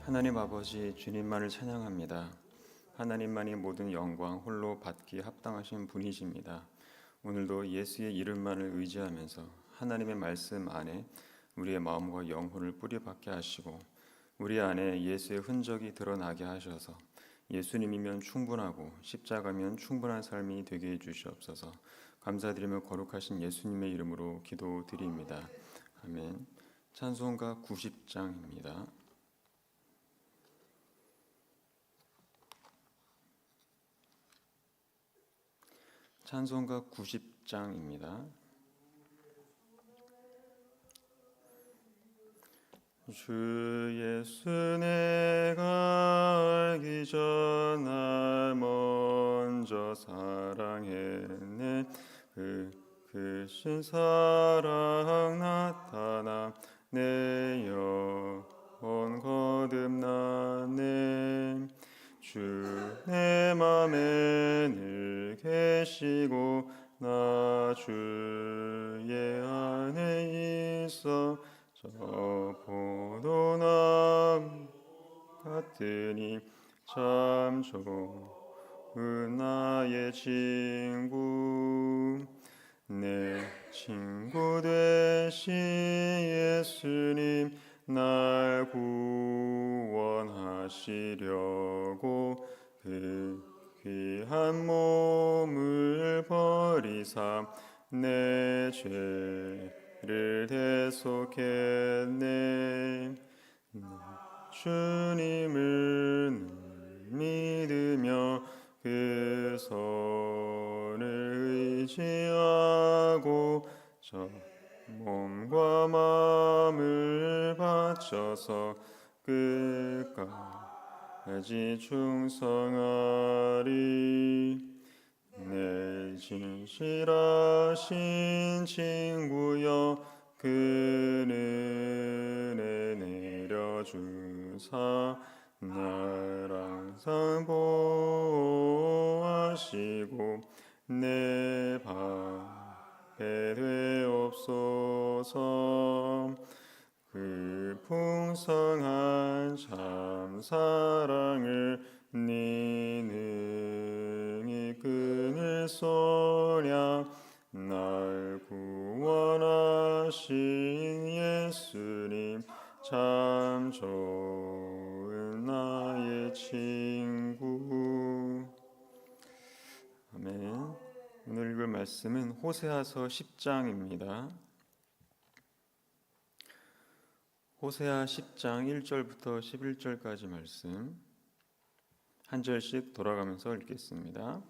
하나님 아버지 주님만을 찬양합니다. 하나님만이 모든 영광 홀로 받기에 합당하신 분이십니다. 오늘도 예수의 이름만을 의지하면서 하나님의 말씀 안에 우리의 마음과 영혼을 뿌리박게 하시고 우리 안에 예수의 흔적이 드러나게 하셔서 예수님이면 충분하고 십자가면 충분한 삶이 되게 해주시옵소서. 감사드리며 거룩하신 예수님의 이름으로 기도드립니다. 아멘. 찬송가 90장입니다. 찬송가 90장입니다. 주 예수 내가 알기 전 날 먼저 사랑했네. 그 크신 사랑 나타나 내 영혼 거듭나네. 주 내 맘에 늘 계시고 나 주의 안에 있어 저 포도나무 같으니 참 좋은 나의 친구. 내 친구 되신 예수님 날 구원하시려고 그 귀한 몸을 버리사 내 죄를 대속했네. 주님을 믿으며 그 손을 의지하고 저 몸과 마음을 바쳐서 끝까지 충성하리. 내 진실하신 친구여 그 은혜 내려주사 날 항상 보호하시고 내 방패 되옵소서. 그 풍성한 참 사랑을 네 능히 끊을 소냐. 날 구원하신 예수님 참 좋은 나의 친구. 아멘. 오늘 읽을 말씀은 호세아서 10장입니다. 호세아 10장 1절부터 11절까지 말씀 한 절씩 돌아가면서 읽겠습니다.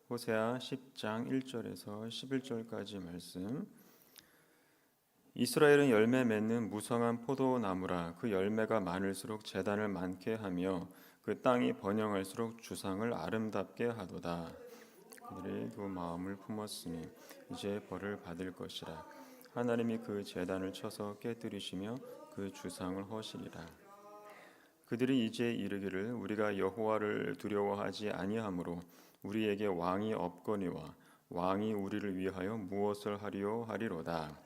호세아 10장 1절에서 11절까지 말씀. 이스라엘은 열매 맺는 무성한 포도나무라. 그 열매가 많을수록 재단을 많게 하며 그 땅이 번영할수록 주상을 아름답게 하도다. 그들이 그 마음을 품었으니 이제 벌을 받을 것이라. 하나님이 그 재단을 쳐서 깨뜨리시며 그 주상을 허시리라. 그들이 이제 이르기를 우리가 여호와를 두려워하지 아니하므로 우리에게 왕이 없거니와 왕이 우리를 위하여 무엇을 하리요 하리로다.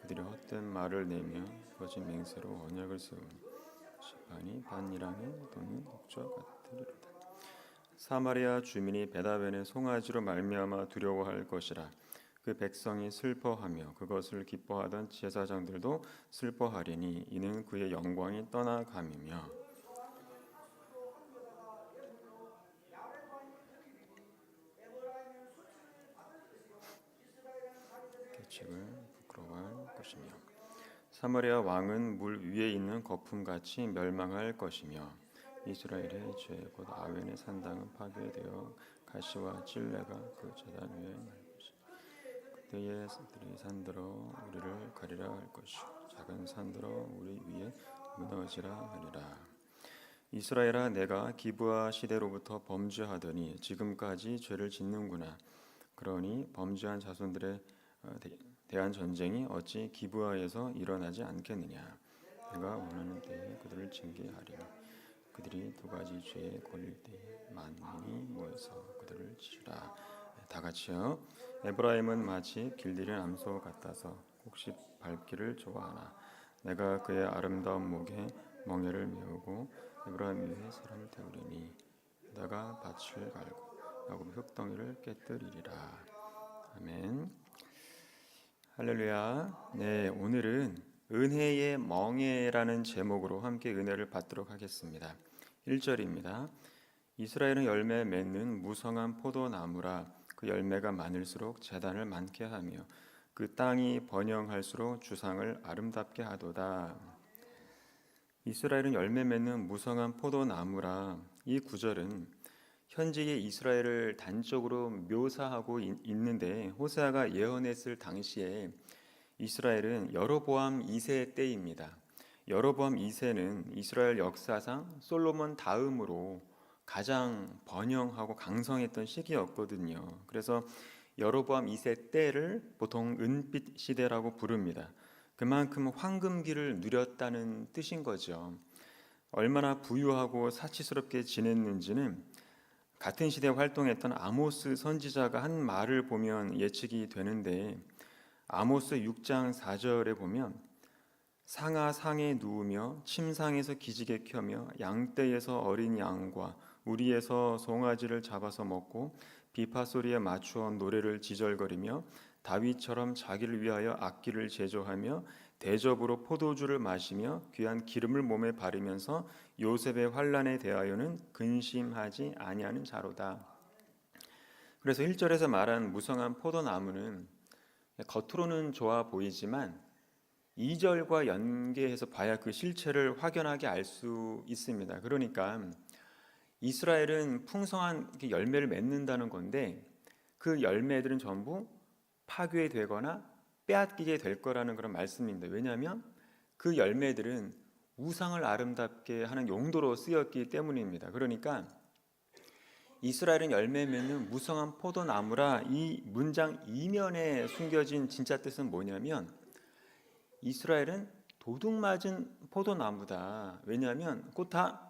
그들이 헛된 말을 내며 거짓 맹세로 언약을 세우니 시판이 반이랑에 도는 목적 같으리로다. 사마리아 주민이 베다벤의 송아지로 말미암아 두려워할 것이라. 그 백성이 슬퍼하며 그것을 기뻐하던 제사장들도 슬퍼하리니 이는 그의 영광이 떠나감이며. 계책을 부끄러워할 것이며 사마리아 왕은 물 위에 있는 거품같이 멸망할 것이며 이스라엘의 죄 곧 아웬의 산당은 파괴되어 가시와 찔레가 그 제단 위에 날 것이며 그때에 들이 산들어 우리를 가리라 할 것이요 작은 산들어 우리 위에 무너지라 하리라. 이스라엘아 내가 기브아 시대로부터 범죄하더니 지금까지 죄를 짓는구나. 그러니 범죄한 자손들에 대한 전쟁이 어찌 기브아에서 일어나지 않겠느냐. 내가 원하는 때에 그들을 징계하리니 그들이 두 가지 죄에 걸릴 때에 만민이 모여서 그들을 치리라. 다 같이요. 에브라임은 마치 길들인 암소 같아서 혹시 밟기를 좋아하나 내가 그의 아름다운 목에 멍에를 메우고 에브라임 위에 사람을 태우리니 그다가 밭을 갈고 야곱의 흙덩이를 깨뜨리리라. 아멘. 할렐루야. 네, 오늘은 은혜의 멍에라는 제목으로 함께 은혜를 받도록 하겠습니다. 1절입니다. 이스라엘은 열매 맺는 무성한 포도나무라 그 열매가 많을수록 재단을 많게 하며 그 땅이 번영할수록 주상을 아름답게 하도다. 이스라엘은 열매 맺는 무성한 포도나무라. 이 구절은 현재의 이스라엘을 단적으로 묘사하고 있는데 호세아가 예언했을 당시에 이스라엘은 여로보암 2세 때입니다. 여로보암 2세는 이스라엘 역사상 솔로몬 다음으로 가장 번영하고 강성했던 시기였거든요. 그래서 여로보암 2세 때를 보통 은빛 시대라고 부릅니다. 그만큼 황금기를 누렸다는 뜻인 거죠. 얼마나 부유하고 사치스럽게 지냈는지는 같은 시대에 활동했던 아모스 선지자가 한 말을 보면 예측이 되는데, 아모스 6장 4절에 보면 상아 상에 누우며 침상에서 기지개 켜며 양떼에서 어린 양과 우리에서 송아지를 잡아서 먹고 비파 소리에 맞추어 노래를 지절거리며 다윗처럼 자기를 위하여 악기를 제조하며 대접으로 포도주를 마시며 귀한 기름을 몸에 바르면서 요셉의 환난에 대하여는 근심하지 아니하는 자로다. 그래서 1절에서 말한 무성한 포도나무는 겉으로는 좋아 보이지만 2절과 연계해서 봐야 그 실체를 확연하게 알 수 있습니다. 그러니까 이스라엘은 풍성한 열매를 맺는다는 건데 그 열매들은 전부 파괴되거나 빼앗기게 될 거라는 그런 말씀입니다. 왜냐하면 그 열매들은 우상을 아름답게 하는 용도로 쓰였기 때문입니다. 그러니까 이스라엘은 열매 맺는 무성한 포도나무라, 이 문장 이면에 숨겨진 진짜 뜻은 뭐냐면 이스라엘은 도둑 맞은 포도나무다. 왜냐하면 곧 다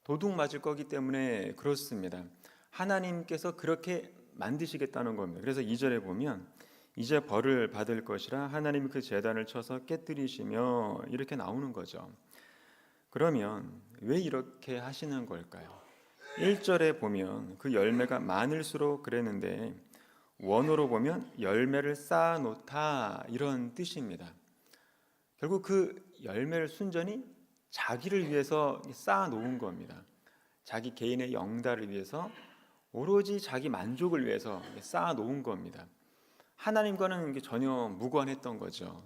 도둑 맞을 거기 때문에 그렇습니다. 하나님께서 그렇게 만드시겠다는 겁니다. 그래서 2절에 보면 이제 벌을 받을 것이라 하나님이 그 제단을 쳐서 깨뜨리시며 이렇게 나오는 거죠. 그러면 왜 이렇게 하시는 걸까요? 1절에 보면 그 열매가 많을수록 그랬는데 원어로 보면 열매를 쌓아놓다 이런 뜻입니다. 결국 그 열매를 순전히 자기를 위해서 쌓아놓은 겁니다. 자기 개인의 영달을 위해서 오로지 자기 만족을 위해서 쌓아놓은 겁니다. 하나님과는 전혀 무관했던 거죠.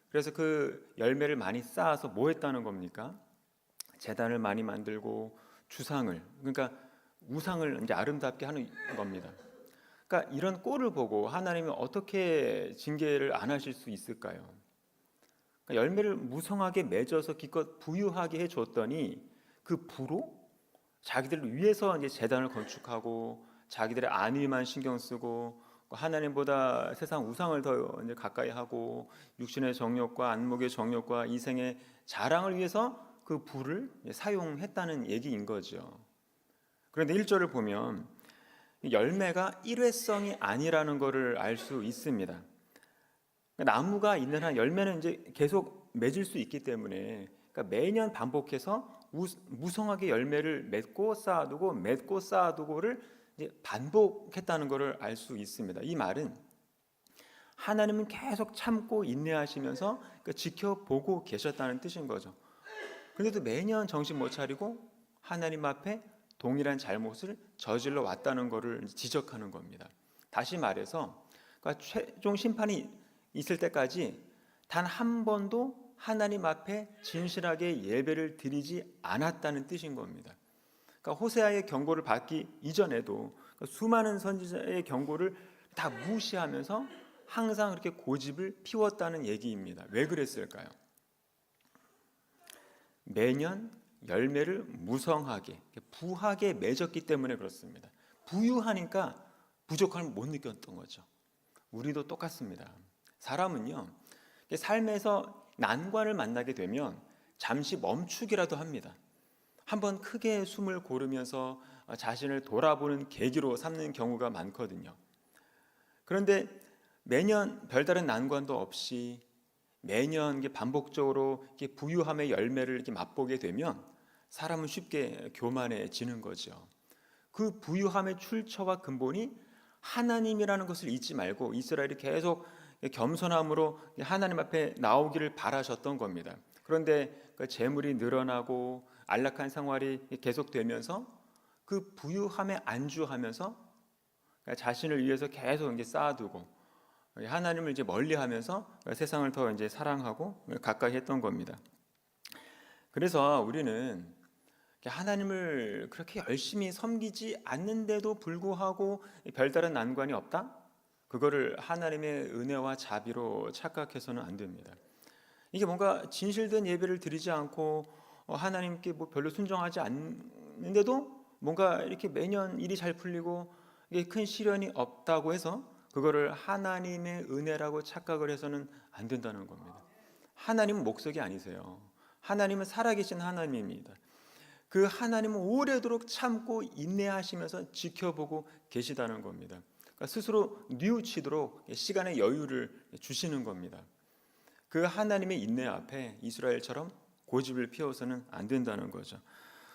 그래서 그 열매를 많이 쌓아서 뭐 했다는 겁니까? 제단을 많이 만들고 주상을, 그러니까 우상을 이제 아름답게 하는 겁니다. 그러니까 이런 꼴을 보고 하나님이 어떻게 징계를 안 하실 수 있을까요? 그러니까 열매를 무성하게 맺어서 기껏 부유하게 해줬더니 그 부로 자기들을 위해서 이제 제단을 건축하고 자기들의 안위만 신경 쓰고 하나님보다 세상 우상을 더 이제 가까이 하고 육신의 정욕과 안목의 정욕과 이생의 자랑을 위해서 그 부를 사용했다는 얘기인 거죠. 그런데 1절을 보면 열매가 일회성이 아니라는 것을 알 수 있습니다. 나무가 있는 한 열매는 이제 계속 맺을 수 있기 때문에, 그러니까 매년 반복해서 무성하게 열매를 맺고 쌓아두고 맺고 쌓아두고를 이제 반복했다는 것을 알 수 있습니다. 이 말은 하나님은 계속 참고 인내하시면서 지켜보고 계셨다는 뜻인 거죠. 그런데도 매년 정신 못 차리고 하나님 앞에 동일한 잘못을 저질러 왔다는 것을 지적하는 겁니다. 다시 말해서 그러니까 최종 심판이 있을 때까지 단 한 번도 하나님 앞에 진실하게 예배를 드리지 않았다는 뜻인 겁니다. 그러니까 호세아의 경고를 받기 이전에도 수많은 선지자의 경고를 다 무시하면서 항상 그렇게 고집을 피웠다는 얘기입니다. 왜 그랬을까요? 매년 열매를 무성하게 부하게 맺었기 때문에 그렇습니다. 부유하니까 부족함을 못 느꼈던 거죠. 우리도 똑같습니다. 사람은요, 삶에서 난관을 만나게 되면 잠시 멈추기라도 합니다. 한번 크게 숨을 고르면서 자신을 돌아보는 계기로 삼는 경우가 많거든요. 그런데 매년 별다른 난관도 없이 매년 반복적으로 부유함의 열매를 맛보게 되면 사람은 쉽게 교만해지는 거죠. 그 부유함의 출처와 근본이 하나님이라는 것을 잊지 말고 이스라엘이 계속 겸손함으로 하나님 앞에 나오기를 바라셨던 겁니다. 그런데 그 재물이 늘어나고 안락한 생활이 계속되면서 그 부유함에 안주하면서 자신을 위해서 계속 이제 쌓아두고 하나님을 이제 멀리하면서 세상을 더 이제 사랑하고 가까이 했던 겁니다. 그래서 우리는 하나님을 그렇게 열심히 섬기지 않는데도 불구하고 별다른 난관이 없다? 그거를 하나님의 은혜와 자비로 착각해서는 안 됩니다. 이게 뭔가 진실된 예배를 드리지 않고 하나님께 뭐 별로 순종하지 않는데도 뭔가 이렇게 매년 일이 잘 풀리고 이게 큰 시련이 없다고 해서 그거를 하나님의 은혜라고 착각을 해서는 안 된다는 겁니다. 하나님은 목석이 아니세요. 하나님은 살아계신 하나님입니다. 그 하나님은 오래도록 참고 인내하시면서 지켜보고 계시다는 겁니다. 그러니까 스스로 뉘우치도록 시간의 여유를 주시는 겁니다. 그 하나님의 인내 앞에 이스라엘처럼 고집을 피워서는 안 된다는 거죠.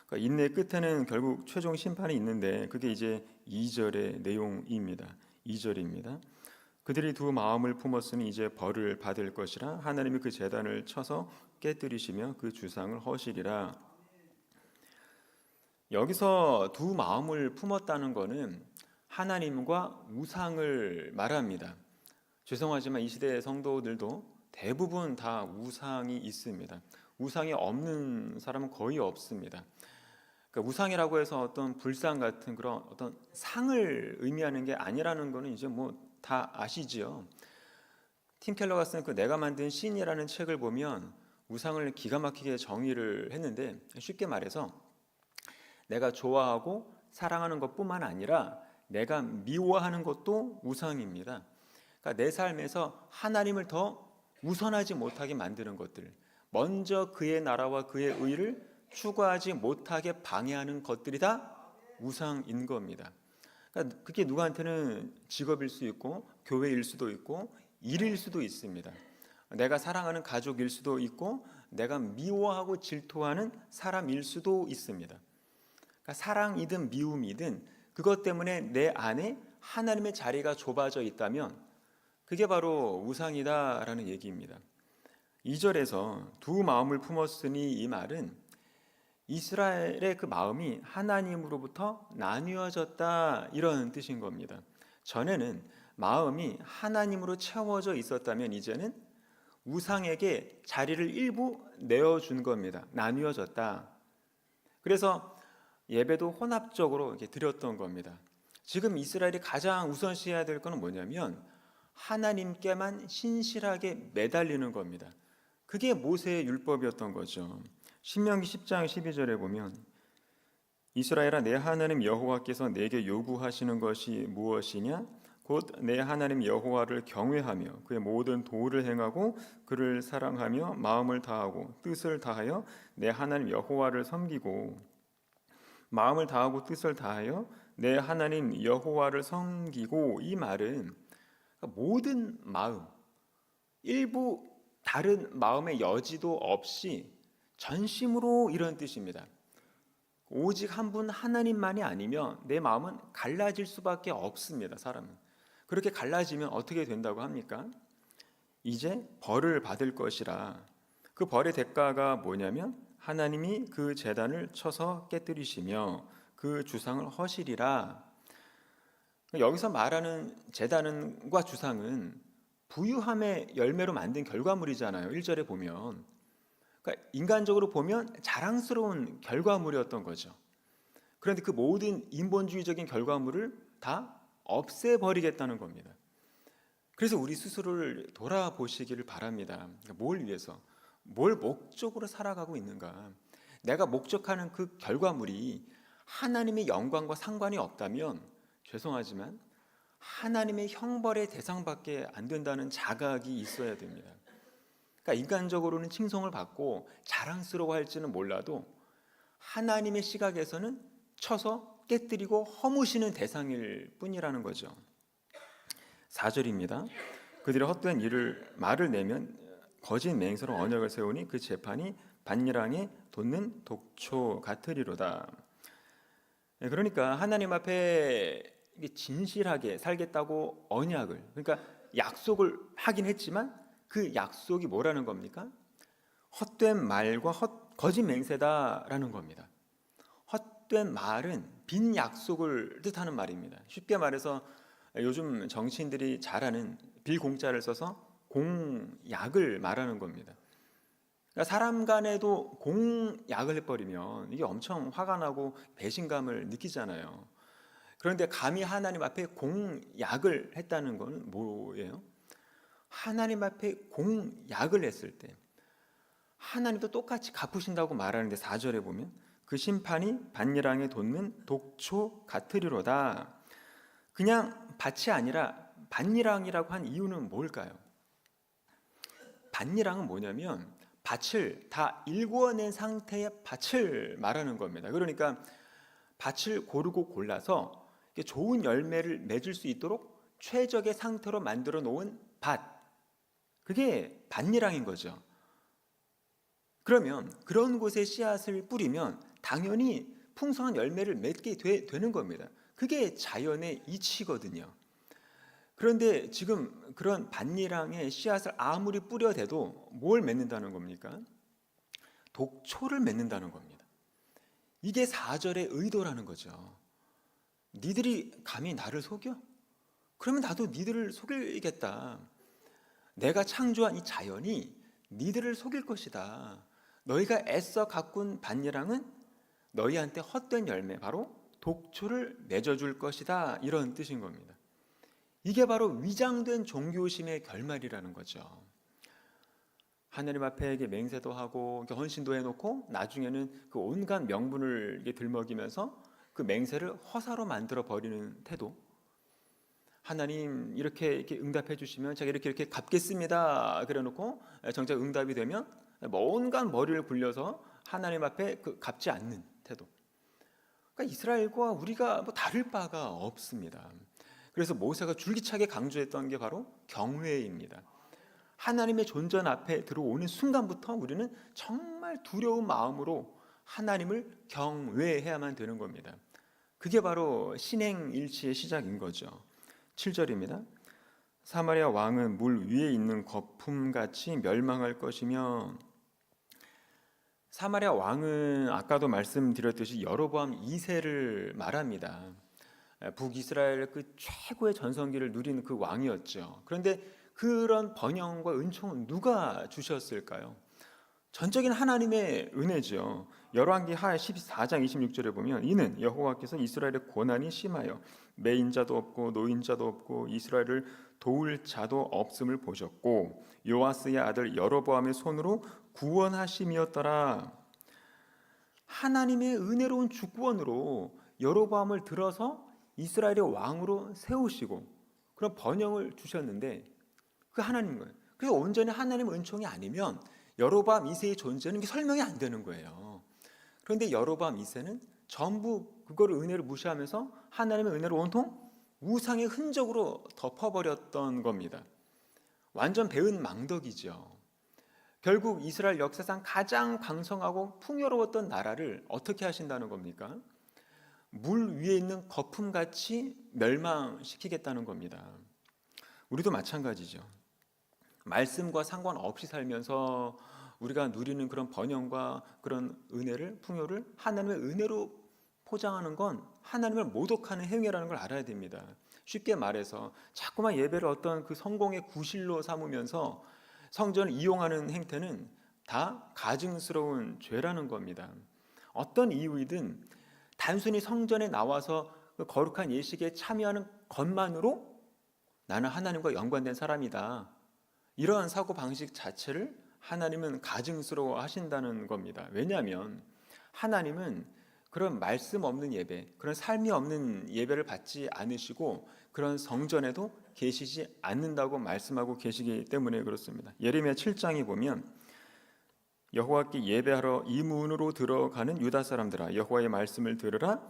그러니까 인내 끝에는 결국 최종 심판이 있는데 그게 이제 2절의 내용입니다. 2절입니다. 그들이 두 마음을 품었으니 이제 벌을 받을 것이라 하나님이 그 제단을 쳐서 깨뜨리시며 그 주상을 허시리라. 여기서 두 마음을 품었다는 것은 하나님과 우상을 말합니다. 죄송하지만 이 시대의 성도들도 대부분 다 우상이 있습니다. 우상이 없는 사람은 거의 없습니다. 그러니까 우상이라고 해서 어떤 불상 같은 그런 어떤 상을 의미하는 게 아니라는 거는 이제 뭐 다 아시지요. 팀 켈러가 쓴 그 내가 만든 신이라는 책을 보면 우상을 기가 막히게 정의를 했는데 쉽게 말해서 내가 좋아하고 사랑하는 것뿐만 아니라 내가 미워하는 것도 우상입니다. 그러니까 내 삶에서 하나님을 더 우선하지 못하게 만드는 것들, 먼저 그의 나라와 그의 의를 추구하지 못하게 방해하는 것들이 다 우상인 겁니다. 그러니까 그게 누구한테는 직업일 수 있고 교회일 수도 있고 일일 수도 있습니다. 내가 사랑하는 가족일 수도 있고 내가 미워하고 질투하는 사람일 수도 있습니다. 그러니까 사랑이든 미움이든 그것 때문에 내 안에 하나님의 자리가 좁아져 있다면 그게 바로 우상이다라는 얘기입니다. 2절에서 두 마음을 품었으니 이 말은 이스라엘의 그 마음이 하나님으로부터 나뉘어졌다 이런 뜻인 겁니다. 전에는 마음이 하나님으로 채워져 있었다면 이제는 우상에게 자리를 일부 내어준 겁니다. 나뉘어졌다. 그래서 예배도 혼합적으로 이렇게 드렸던 겁니다. 지금 이스라엘이 가장 우선시해야 될 것은 뭐냐면 하나님께만 신실하게 매달리는 겁니다. 그게 모세의 율법이었던 거죠. 신명기 10장 12절에 보면 이스라엘아 내 하나님 여호와께서 내게 요구하시는 것이 무엇이냐? 곧 내 하나님 여호와를 경외하며 그의 모든 도를 행하고 그를 사랑하며 마음을 다하고 뜻을 다하여 내 하나님 여호와를 섬기고 마음을 다하고 뜻을 다하여 내 하나님 여호와를 섬기고 이 말은 모든 마음 일부 다른 마음의 여지도 없이 전심으로 이런 뜻입니다. 오직 한 분 하나님만이 아니면 내 마음은 갈라질 수밖에 없습니다. 사람은 그렇게 갈라지면 어떻게 된다고 합니까? 이제 벌을 받을 것이라. 그 벌의 대가가 뭐냐면 하나님이 그 제단을 쳐서 깨뜨리시며 그 주상을 허시리라. 여기서 말하는 제단과 주상은 부유함의 열매로 만든 결과물이잖아요. 1절에 보면 그러니까 인간적으로 보면 자랑스러운 결과물이었던 거죠. 그런데 그 모든 인본주의적인 결과물을 다 없애버리겠다는 겁니다. 그래서 우리 스스로를 돌아보시기를 바랍니다. 뭘 위해서, 뭘 목적으로 살아가고 있는가. 내가 목적하는 그 결과물이 하나님의 영광과 상관이 없다면 죄송하지만 하나님의 형벌의 대상밖에 안 된다는 자각이 있어야 됩니다. 그러니까 인간적으로는 칭송을 받고 자랑스러워할지는 몰라도 하나님의 시각에서는 쳐서 깨뜨리고 허무시는 대상일 뿐이라는 거죠. 4절입니다. 그들이 헛된 일을 말을 내면 거짓 맹세로 언약을 세우니 그 재판이 반일항에 돋는 독초 같으리로다. 그러니까 하나님 앞에 진실하게 살겠다고 언약을, 그러니까 약속을 하긴 했지만 그 약속이 뭐라는 겁니까? 헛된 말과 거짓 맹세다라는 겁니다. 헛된 말은 빈 약속을 뜻하는 말입니다. 쉽게 말해서 요즘 정치인들이 잘하는 빌공짜를 써서 공약을 말하는 겁니다. 그러니까 사람 간에도 공약을 해버리면 이게 엄청 화가 나고 배신감을 느끼잖아요. 그런데 감히 하나님 앞에 공약을 했다는 건 뭐예요? 하나님 앞에 공약을 했을 때 하나님도 똑같이 갚으신다고 말하는데 4절에 보면 그 심판이 반일항에 돋는 독초 같으리로다. 그냥 밭이 아니라 반일항이라고 한 이유는 뭘까요? 반일항은 뭐냐면 밭을 다 일구어낸 상태의 밭을 말하는 겁니다. 그러니까 밭을 고르고 골라서 좋은 열매를 맺을 수 있도록 최적의 상태로 만들어 놓은 밭, 그게 반일항인 거죠. 그러면 그런 곳에 씨앗을 뿌리면 당연히 풍성한 열매를 맺게 되는 겁니다. 그게 자연의 이치거든요. 그런데 지금 그런 반일항에 씨앗을 아무리 뿌려대도 뭘 맺는다는 겁니까? 독초를 맺는다는 겁니다. 이게 4절의 의도라는 거죠. 니들이 감히 나를 속여? 그러면 나도 니들을 속이겠다. 내가 창조한 이 자연이 니들을 속일 것이다. 너희가 애써 가꾼 반일항은 너희한테 헛된 열매, 바로 독초를 맺어줄 것이다. 이런 뜻인 겁니다. 이게 바로 위장된 종교심의 결말이라는 거죠. 하나님 앞에 맹세도 하고 헌신도 해놓고 나중에는 그 온갖 명분을 들먹이면서 그 맹세를 허사로 만들어 버리는 태도. 하나님 이렇게 응답해 주시면 제가 이렇게 갚겠습니다. 그래놓고 정작 응답이 되면 온갖 머리를 굴려서 하나님 앞에 갚지 않는 태도. 그러니까 이스라엘과 우리가 다를 바가 없습니다. 그래서 모세가 줄기차게 강조했던 게 바로 경외입니다. 하나님의 존전 앞에 들어오는 순간부터 우리는 정말 두려운 마음으로 하나님을 경외해야만 되는 겁니다. 그게 바로 신행일치의 시작인 거죠. 7절입니다. 사마리아 왕은 물 위에 있는 거품같이 멸망할 것이며, 사마리아 왕은 아까도 말씀드렸듯이 여로보암 2세를 말합니다. 북이스라엘 그 최고의 전성기를 누린 그 왕이었죠. 그런데 그런 번영과 은총은 누가 주셨을까요? 전적인 하나님의 은혜죠. 열왕기 하 14장 26절에 보면 이는 여호와께서 이스라엘의 고난이 심하여 매인자도 없고 노인자도 없고 이스라엘을 도울 자도 없음을 보셨고 요아스의 아들 여로보암의 손으로 구원하심이었더라. 하나님의 은혜로운 주권으로 여로보암을 들어서 이스라엘의 왕으로 세우시고 그런 번영을 주셨는데 그 하나님 거예요. 그래서 온전히 하나님의 은총이 아니면 여로보암 2세의 존재는 설명이 안 되는 거예요. 그런데 여로보암 2세는 전부 그거를 은혜를 무시하면서 하나님의 은혜를 온통 우상의 흔적으로 덮어버렸던 겁니다. 완전 배은 망덕이죠. 결국 이스라엘 역사상 가장 강성하고 풍요로웠던 나라를 어떻게 하신다는 겁니까? 물 위에 있는 거품같이 멸망시키겠다는 겁니다. 우리도 마찬가지죠. 말씀과 상관없이 살면서 우리가 누리는 그런 번영과 그런 은혜를, 풍요를 하나님의 은혜로 포장하는 건 하나님을 모독하는 행위라는 걸 알아야 됩니다. 쉽게 말해서 자꾸만 예배를 어떤 그 성공의 구실로 삼으면서 성전을 이용하는 행태는 다 가증스러운 죄라는 겁니다. 어떤 이유이든 단순히 성전에 나와서 그 거룩한 예식에 참여하는 것만으로 나는 하나님과 연관된 사람이다. 이러한 사고방식 자체를 하나님은 가증스러워 하신다는 겁니다. 왜냐하면 하나님은 그런 말씀 없는 예배, 그런 삶이 없는 예배를 받지 않으시고 그런 성전에도 계시지 않는다고 말씀하고 계시기 때문에 그렇습니다. 예레미야 7장에 보면 여호와께 예배하러 이 문으로 들어가는 유다 사람들아 여호와의 말씀을 들으라.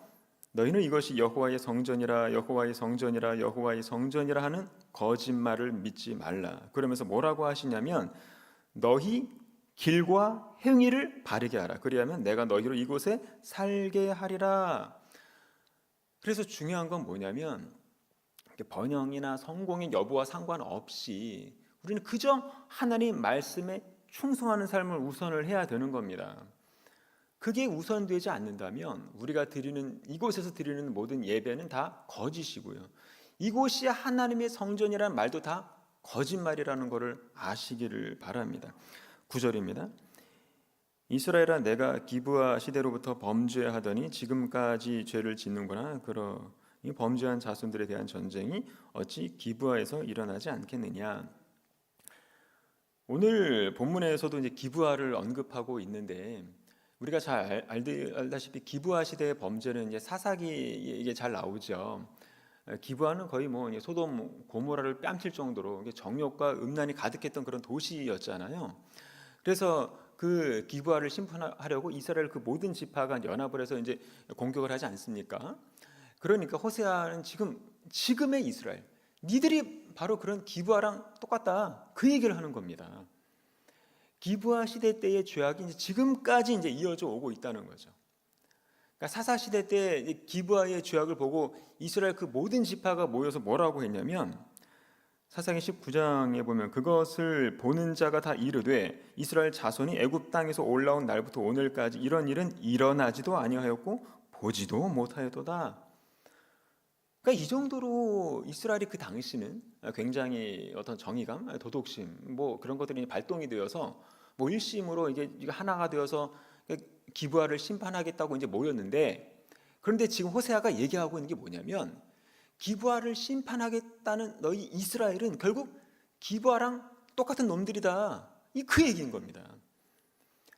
너희는 이것이 여호와의 성전이라 여호와의 성전이라 여호와의 성전이라 하는 거짓말을 믿지 말라. 그러면서 뭐라고 하시냐면 너희 길과 행위를 바르게 하라. 그리하면 내가 너희로 이곳에 살게 하리라. 그래서 중요한 건 뭐냐면 번영이나 성공의 여부와 상관없이 우리는 그저 하나님 말씀에 충성하는 삶을 우선을 해야 되는 겁니다. 그게 우선되지 않는다면 우리가 이곳에서 드리는 모든 예배는 다 거짓이고요. 이곳이 하나님의 성전이라는 말도 다 거짓말이라는 것을 아시기를 바랍니다. 9절입니다. 이스라엘아, 내가 기브아 시대로부터 범죄하더니 지금까지 죄를 짓는구나. 이 범죄한 자손들에 대한 전쟁이 어찌 기브아에서 일어나지 않겠느냐. 오늘 본문에서도 이제 기브아를 언급하고 있는데 우리가 잘 알다시피 기브아 시대의 범죄는 이제 사사기에 이게 잘 나오죠. 기브아는 거의 뭐 소돔 고모라를 뺨칠 정도로 정욕과 음란이 가득했던 그런 도시였잖아요. 그래서 그 기브아를 심판하려고 이스라엘 그 모든 지파가 연합을 해서 이제 공격을 하지 않습니까? 그러니까 호세아는 지금의 이스라엘, 니들이 바로 그런 기브아랑 똑같다, 그 얘기를 하는 겁니다. 기브아 시대 때의 죄악이 이제 지금까지 이제 이어져 오고 있다는 거죠. 그러니까 사사 시대 때 기브아의 죄악을 보고 이스라엘 그 모든 지파가 모여서 뭐라고 했냐면 사사기 19장에 보면 그것을 보는 자가 다 이르되 이스라엘 자손이 애굽 땅에서 올라온 날부터 오늘까지 이런 일은 일어나지도 아니하였고 보지도 못하였도다. 그러니까 이 정도로 이스라엘이 그 당시는 굉장히 어떤 정의감, 도덕심 뭐 그런 것들이 발동이 되어서 뭐 일심으로 이게 하나가 되어서 기브아를 심판하겠다고 이제 모였는데, 그런데 지금 호세아가 얘기하고 있는 게 뭐냐면 기브아를 심판하겠다는 너희 이스라엘은 결국 기브아랑 똑같은 놈들이다. 그 얘기인 겁니다.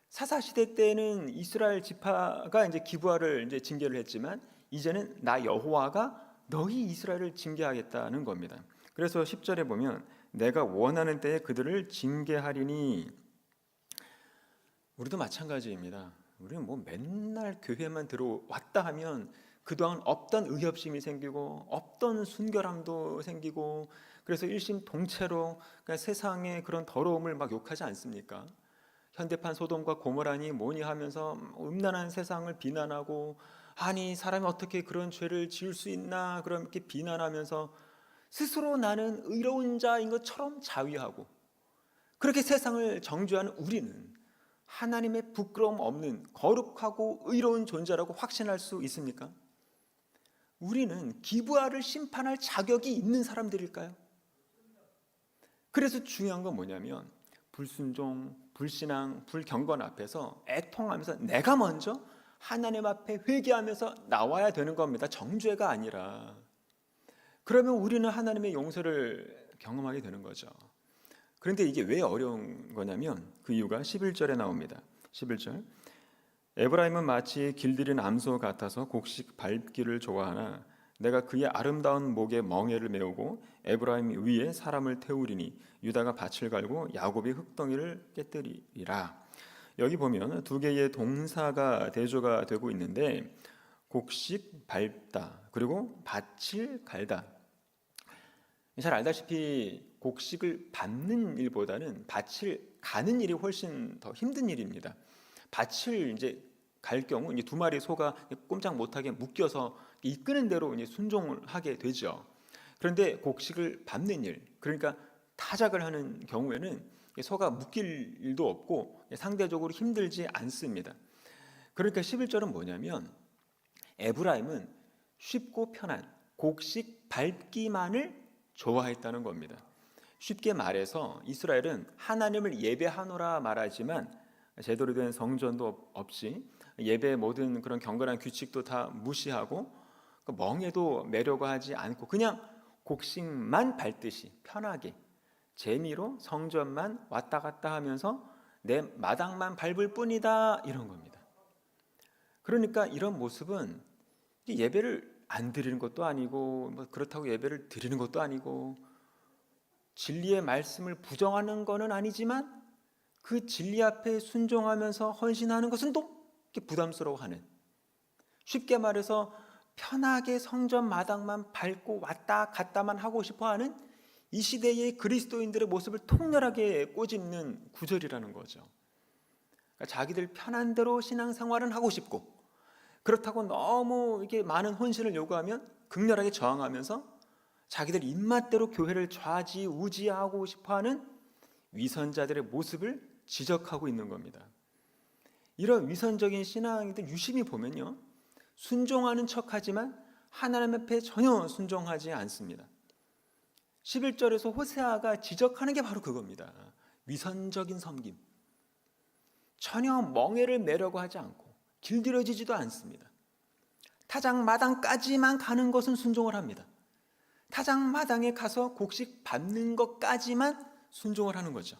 사사 시대 때는 이스라엘 지파가 이제 기브아를 이제 징계를 했지만 이제는 나 여호와가 너희 이스라엘을 징계하겠다는 겁니다. 그래서 10절에 보면 내가 원하는 때에 그들을 징계하리니, 우리도 마찬가지입니다. 우리는 뭐 맨날 교회만 들어왔다 하면 그동안 없던 의협심이 생기고 없던 순결함도 생기고 그래서 일심동체로 세상의 그런 더러움을 막 욕하지 않습니까? 현대판 소돔과 고모라니 뭐니 하면서 음란한 세상을 비난하고, 아니 사람이 어떻게 그런 죄를 지을 수 있나 그렇게 비난하면서 스스로 나는 의로운 자인 것처럼 자위하고, 그렇게 세상을 정죄하는 우리는 하나님의 부끄러움 없는 거룩하고 의로운 존재라고 확신할 수 있습니까? 우리는 기브아를 심판할 자격이 있는 사람들일까요? 그래서 중요한 건 뭐냐면 불순종, 불신앙, 불경건 앞에서 애통하면서 내가 먼저 하나님 앞에 회개하면서 나와야 되는 겁니다. 정죄가 아니라. 그러면 우리는 하나님의 용서를 경험하게 되는 거죠. 그런데 이게 왜 어려운 거냐면 그 이유가 11절에 나옵니다. 11절. 에브라임은 마치 길들인 암소 같아서 곡식 밟기를 좋아하나 내가 그의 아름다운 목에 멍에를 메우고 에브라임 위에 사람을 태우리니 유다가 밭을 갈고 야곱이 흙덩이를 깨뜨리리라. 여기 보면 두 개의 동사가 대조가 되고 있는데 곡식 밟다 그리고 밭을 갈다. 잘 알다시피 곡식을 밟는 일보다는 밭을 가는 일이 훨씬 더 힘든 일입니다. 밭을 이제 갈 경우 이제 두 마리 소가 꼼짝 못하게 묶여서 이끄는 대로 이제 순종을 하게 되죠. 그런데 곡식을 밟는 일, 그러니까 타작을 하는 경우에는 소가 묶일 일도 없고 상대적으로 힘들지 않습니다. 그러니까 11절은 뭐냐면 에브라임은 쉽고 편한 곡식 밟기만을 좋아했다는 겁니다. 쉽게 말해서 이스라엘은 하나님을 예배하노라 말하지만 제대로 된 성전도 없이 예배의 모든 그런 경건한 규칙도 다 무시하고 멍에도 매려고 하지 않고 그냥 곡식만 밟듯이 편하게 재미로 성전만 왔다 갔다 하면서 내 마당만 밟을 뿐이다, 이런 겁니다. 그러니까 이런 모습은 예배를 안 드리는 것도 아니고 뭐 그렇다고 예배를 드리는 것도 아니고 진리의 말씀을 부정하는 것은 아니지만 그 진리 앞에 순종하면서 헌신하는 것은 또 부담스러워하는, 쉽게 말해서 편하게 성전 마당만 밟고 왔다 갔다만 하고 싶어하는 이 시대의 그리스도인들의 모습을 통렬하게 꼬집는 구절이라는 거죠. 그러니까 자기들 편한 대로 신앙생활은 하고 싶고, 그렇다고 너무 이렇게 많은 헌신을 요구하면 극렬하게 저항하면서 자기들 입맛대로 교회를 좌지우지하고 싶어하는 위선자들의 모습을 지적하고 있는 겁니다. 이런 위선적인 신앙인들 유심히 보면요, 순종하는 척하지만 하나님 앞에 전혀 순종하지 않습니다. 11절에서 호세아가 지적하는 게 바로 그겁니다. 위선적인 섬김. 전혀 멍에를 매려고 하지 않고 길들여지지도 않습니다. 타작마당까지만 가는 것은 순종을 합니다. 타작마당에 가서 곡식 밟는 것까지만 순종을 하는 거죠.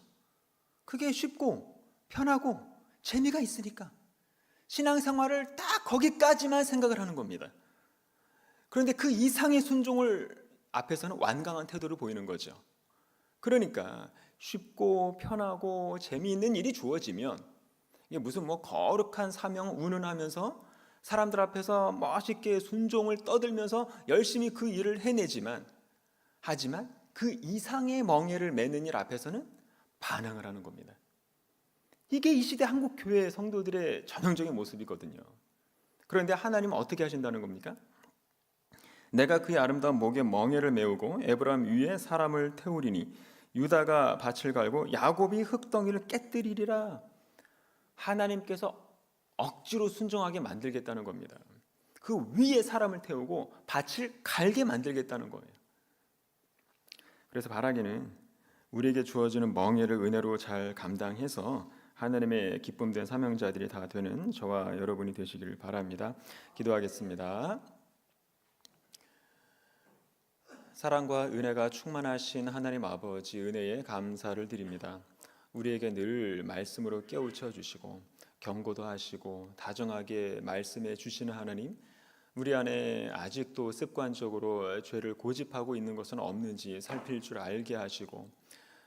그게 쉽고 편하고 재미가 있으니까 신앙생활을 딱 거기까지만 생각을 하는 겁니다. 그런데 그 이상의 순종을 앞에서는 완강한 태도를 보이는 거죠. 그러니까 쉽고 편하고 재미있는 일이 주어지면 이게 무슨 거룩한 사명 운운하면서 사람들 앞에서 멋있게 순종을 떠들면서 열심히 그 일을 해내지만, 하지만 그 이상의 멍에를 매는 일 앞에서는 반항을 하는 겁니다. 이게 이 시대 한국 교회 성도들의 전형적인 모습이거든요. 그런데 하나님은 어떻게 하신다는 겁니까? 내가 그의 아름다운 목에 멍에를 메우고 에브라임 위에 사람을 태우리니 유다가 밭을 갈고 야곱이 흙덩이를 깨뜨리리라. 하나님께서 억지로 순종하게 만들겠다는 겁니다. 그 위에 사람을 태우고 밭을 갈게 만들겠다는 거예요. 그래서 바라기는 우리에게 주어지는 멍에를 은혜로 잘 감당해서 하나님의 기쁨된 사명자들이 다 되는 저와 여러분이 되시길 바랍니다. 기도하겠습니다. 사랑과 은혜가 충만하신 하나님 아버지, 은혜에 감사를 드립니다. 우리에게 늘 말씀으로 깨우쳐 주시고 경고도 하시고 다정하게 말씀해 주시는 하나님, 우리 안에 아직도 습관적으로 죄를 고집하고 있는 것은 없는지 살필 줄 알게 하시고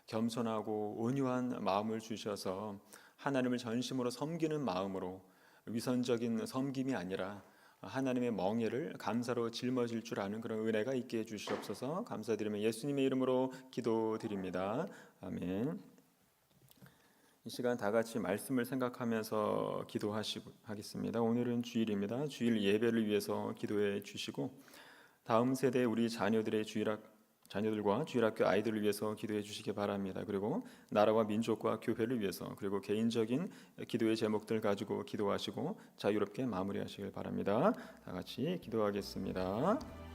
겸손하고 온유한 마음을 주셔서 하나님을 전심으로 섬기는 마음으로 위선적인 섬김이 아니라 하나님의 멍에를 감사로 짊어질 줄 아는 그런 은혜가 있게 해주시옵소서. 감사드리며 예수님의 이름으로 기도드립니다. 아멘. 이 시간 다 같이 말씀을 생각하면서 기도하겠습니다. 오늘은 주일입니다. 주일 예배를 위해서 기도해 주시고 다음 세대 우리 자녀들과 주일학교 아이들을 위해서 기도해 주시기 바랍니다. 그리고 나라와 민족과 교회를 위해서, 그리고 개인적인 기도의 제목들 가지고 기도하시고 자유롭게 마무리하시길 바랍니다. 다 같이 기도하겠습니다.